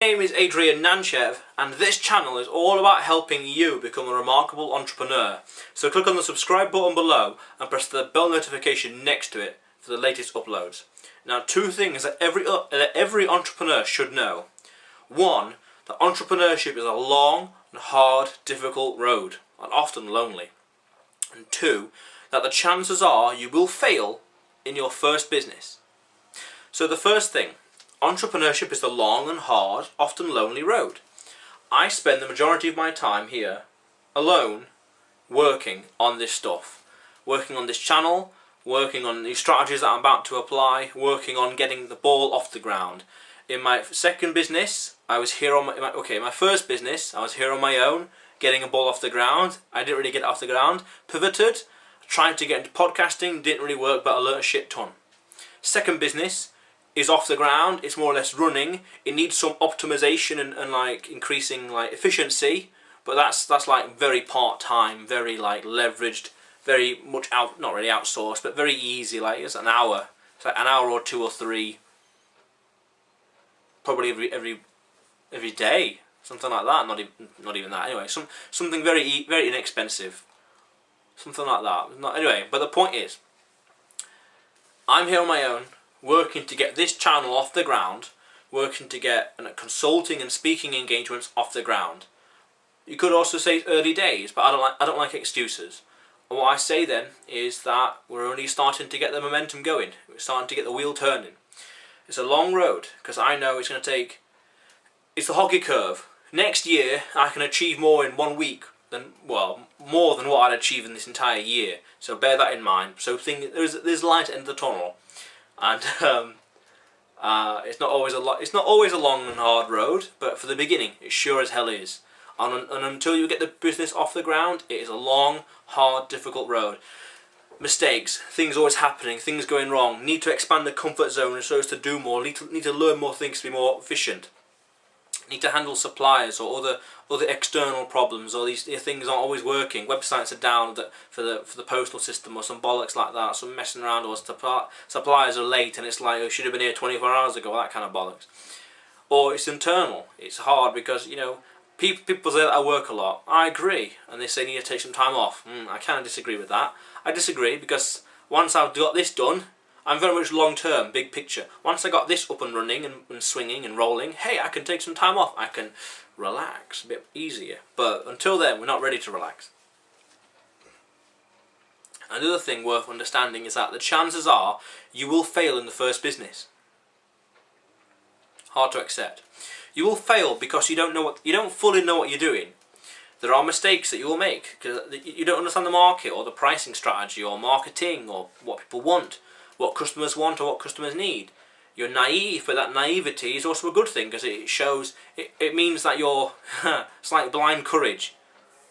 My name is Adrian Nantchev, and this channel is all about helping you become a remarkable entrepreneur. So click on the subscribe button below and press the bell notification next to it for the latest uploads. Now, two things that every entrepreneur should know. One, that entrepreneurship is a long and hard, difficult road, and often lonely. And two, that the chances are you will fail in your first business. So the first thing, entrepreneurship is a long and hard, often lonely road. I spend the majority of my time here, alone, working on this stuff. Working on this channel, working on the strategies that I'm about to apply, working on getting the ball off the ground. In my second business, I was here on my first business, I was here on my own, getting a ball off the ground. I didn't really get it off the ground. Pivoted, tried to get into podcasting, didn't really work, but I learned a shit ton. Second business is off the ground, it's more or less running. It needs some optimization and like increasing like efficiency, but that's like very part-time, very like leveraged, very much not really outsourced, but very easy. Like it's an hour. It's like an hour or two or three, probably every day, something like that. Not even that. Anyway, something very inexpensive, something like that. Anyway, but the point is, I'm here on my own, working to get this channel off the ground, working to get consulting and speaking engagements off the ground. You could also say it's early days, but I don't like excuses. And what I say then is that we're only starting to get the momentum going. We're starting to get the wheel turning. It's a long road, because I know it's going to take. It's the hockey curve. Next year I can achieve more in 1 week more than what I'd achieve in this entire year. So bear that in mind. So there's light at the end of the tunnel. And it's not always a long and hard road, but for the beginning, it sure as hell is. And until you get the business off the ground, it is a long, hard, difficult road. Mistakes, things always happening, things going wrong. Need to expand the comfort zone so as to do more. Need to learn more things to be more efficient. Need to handle suppliers or other external problems, or these things aren't always working. Websites are down for the postal system or some bollocks like that, some messing around, or suppliers are late and it's like, oh, should have been here 24 hours ago, that kind of bollocks. Or it's internal. It's hard because, you know, people say that I work a lot. I agree, and they say you need to take some time off. I kind of disagree with that. I disagree because once I've got this done, I'm very much long-term, big picture. Once I got this up and running and swinging and rolling, hey, I can take some time off. I can relax a bit easier. But until then, we're not ready to relax. Another thing worth understanding is that the chances are you will fail in the first business. Hard to accept. You will fail because you don't fully know what you're doing. There are mistakes that you will make because you don't understand the market or the pricing strategy or marketing or what people want. What customers want or what customers need. You're naive, but that naivety is also a good thing because it shows, it means that you're, it's like blind courage,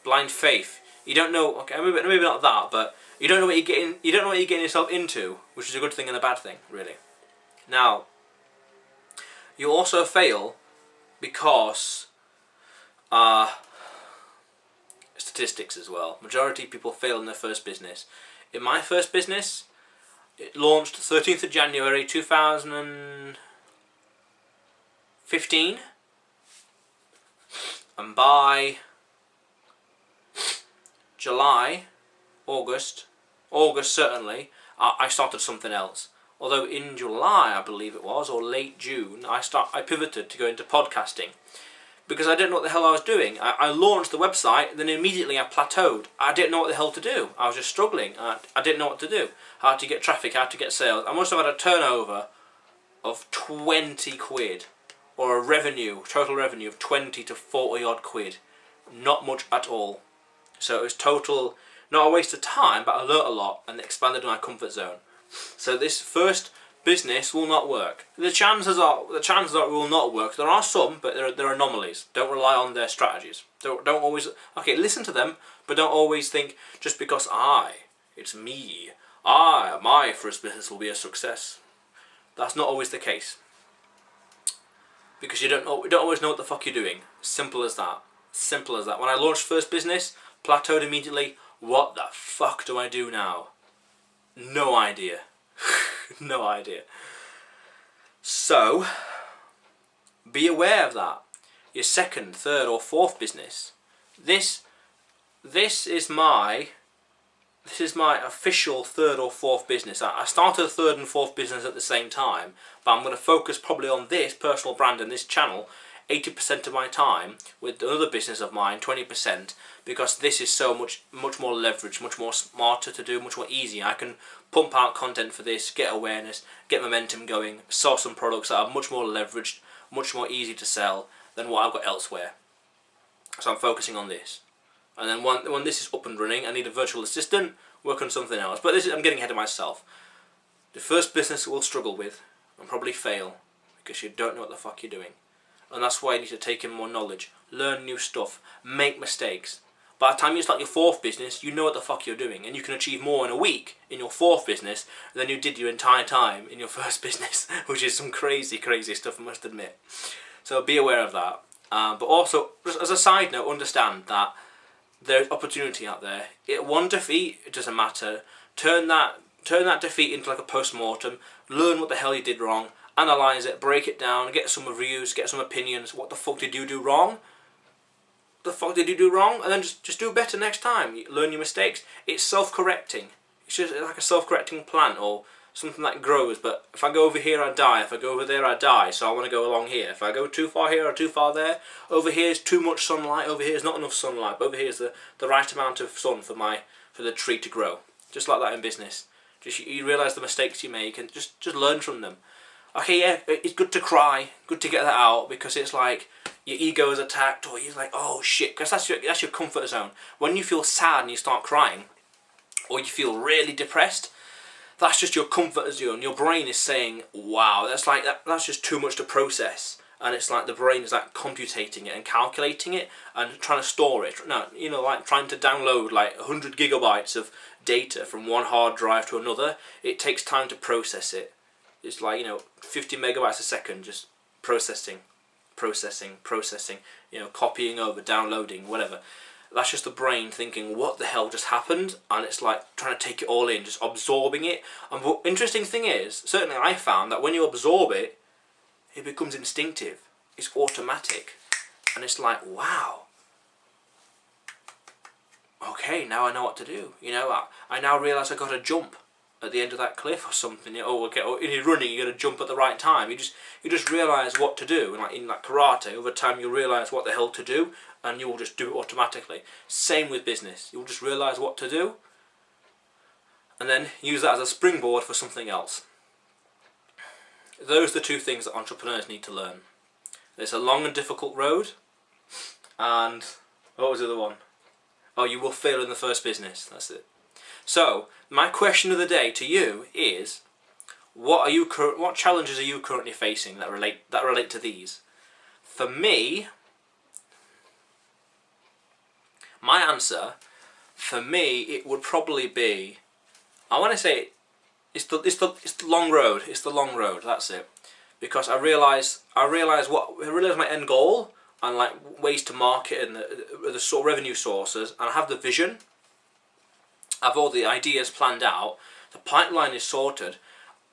blind faith. You don't know, okay, maybe not that, but you don't know what you're getting yourself into, which is a good thing and a bad thing, really. Now, you also fail because, statistics as well. Majority of people fail in their first business. In my first business, it launched 13th of January 2015, and by August certainly, I started something else. Although in July, I believe it was, or late June, I pivoted to go into podcasting. Because I didn't know what the hell I was doing. I launched the website, then immediately I plateaued. I didn't know what the hell to do. I was just struggling. I didn't know what to do. How to get traffic, how to get sales. I must have had a turnover of 20 quid. Or a total revenue of 20 to 40 odd quid. Not much at all. So it was total, not a waste of time, but I learnt a lot and expanded my comfort zone. So this first business will not work. The chances are it will not work. There are some, but they're anomalies. Don't rely on their strategies. Don't always, okay, listen to them, but don't always think just because it's me, my first business will be a success. That's not always the case. Because you don't always know what the fuck you're doing. Simple as that. Simple as that. When I launched first business, plateaued immediately. What the fuck do I do now? No idea. No idea. So, Be aware of that. Your second, third or fourth business. This is my official third or fourth business. I started a third and fourth business at the same time, but I'm going to focus probably on this personal brand and this channel 80% of my time, with another business of mine 20%, because this is so much more leveraged, much more smarter to do, much more easy. I can pump out content for this, get awareness, get momentum going, sell some products that are much more leveraged, much more easy to sell than what I've got elsewhere. So I'm focusing on this. And then when this is up and running, I need a virtual assistant, work on something else. But I'm getting ahead of myself. The first business we'll struggle with and probably fail because you don't know what the fuck you're doing. And that's why you need to take in more knowledge, learn new stuff, make mistakes. By the time you start your fourth business, you know what the fuck you're doing, and you can achieve more in a week in your fourth business than you did your entire time in your first business, which is some crazy, crazy stuff, I must admit. So be aware of that. But also, just as a side note, understand that there's opportunity out there. One defeat, it doesn't matter. Turn that defeat into like a post-mortem. Learn what the hell you did wrong. Analyze it, break it down, get some reviews, get some opinions. What the fuck did you do wrong? The fuck did you do wrong? And then just do better next time. Learn your mistakes. It's self-correcting. It's just like a self-correcting plant or something that grows. But if I go over here, I die. If I go over there, I die. So I want to go along here. If I go too far here or too far there, over here is too much sunlight. Over here is not enough sunlight. But over here is the right amount of sun for the tree to grow. Just like that in business. Just you realise the mistakes you make and just learn from them. Okay, yeah, it's good to cry, good to get that out, because it's like your ego is attacked, or you're like, oh shit, because that's your comfort zone. When you feel sad and you start crying, or you feel really depressed, that's just your comfort zone. Your brain is saying, wow, that's just too much to process, and it's like the brain is like computating it and calculating it and trying to store it. No, like trying to download like 100 gigabytes of data from one hard drive to another. It takes time to process it. It's like 50 megabytes a second, just processing, copying over, downloading, whatever. That's just the brain thinking, what the hell just happened? And it's like trying to take it all in, just absorbing it. And the interesting thing is, certainly I found that when you absorb it, it becomes instinctive. It's automatic. And it's like, wow. Okay, now I know what to do. I now realise I got to jump at the end of that cliff or something. Or if you're running, you got to jump at the right time. You just realise what to do. And like in like karate, over time you'll realise what the hell to do, and you will just do it automatically. Same with business. You'll just realise what to do, and then use that as a springboard for something else. Those are the two things that entrepreneurs need to learn. It's a long and difficult road, and what was the other one? Oh, you will fail in the first business. That's it. So, my question of the day to you is, what challenges are you currently facing that relate to these? For me, my answer, it would probably be, I want to say, it's the long road. It's the long road. That's it. Because I realise my end goal and like ways to market and the sort of revenue sources, and I have the vision. I have all the ideas planned out, the pipeline is sorted.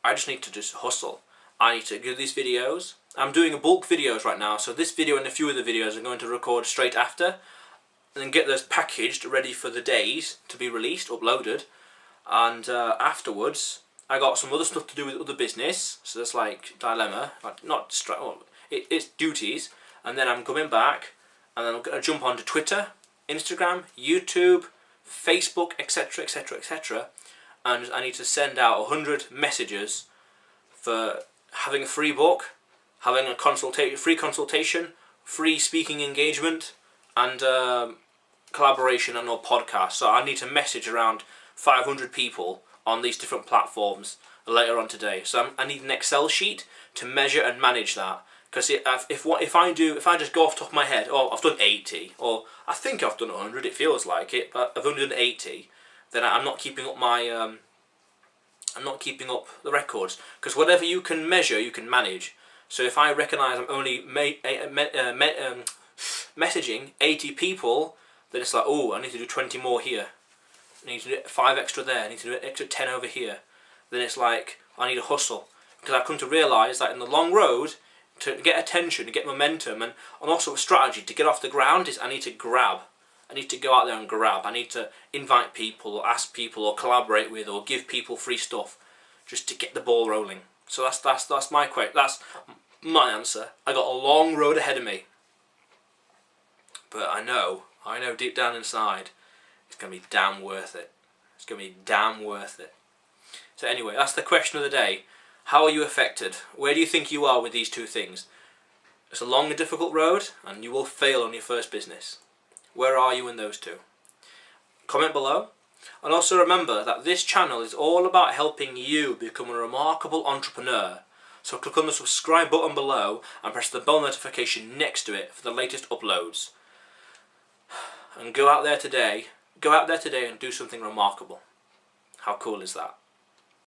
I just need to just hustle. I need to do these videos. I'm doing a bulk videos right now, so this video and a few of the videos I'm going to record straight after, and then get those packaged, ready for the days to be released, uploaded, and afterwards I got some other stuff to do with other business, so that's like dilemma, like it's duties, and then I'm coming back, and then I'm going to jump onto Twitter, Instagram, YouTube, Facebook, etc, etc, etc, and I need to send out 100 messages for having a free book, having a free consultation, free speaking engagement, and collaboration on our podcast. So I need to message around 500 people on these different platforms later on today. So I need an Excel sheet to measure and manage that. Because if I just go off the top of my head, oh, I've done 80, or I think I've done 100, it feels like it, but I've only done 80, then I'm not keeping up I'm not keeping up the records. Because whatever you can measure, you can manage. So if I recognise I'm only messaging 80 people, then it's like, oh, I need to do 20 more here. I need to do 5 extra there. I need to do an extra 10 over here. Then it's like, I need to hustle. Because I've come to realise that in the long road, to get attention, to get momentum, and also a strategy to get off the ground is I need to grab. I need to go out there and grab. I need to invite people, or ask people, or collaborate with, or give people free stuff, just to get the ball rolling. So that's my answer. I got a long road ahead of me, but I know deep down inside, it's gonna be damn worth it. It's gonna be damn worth it. So anyway, that's the question of the day. How are you affected? Where do you think you are with these two things? It's a long and difficult road, and you will fail on your first business. Where are you in those two? Comment below. And also remember that this channel is all about helping you become a remarkable entrepreneur. So click on the subscribe button below and press the bell notification next to it for the latest uploads. And go out there today and do something remarkable. How cool is that?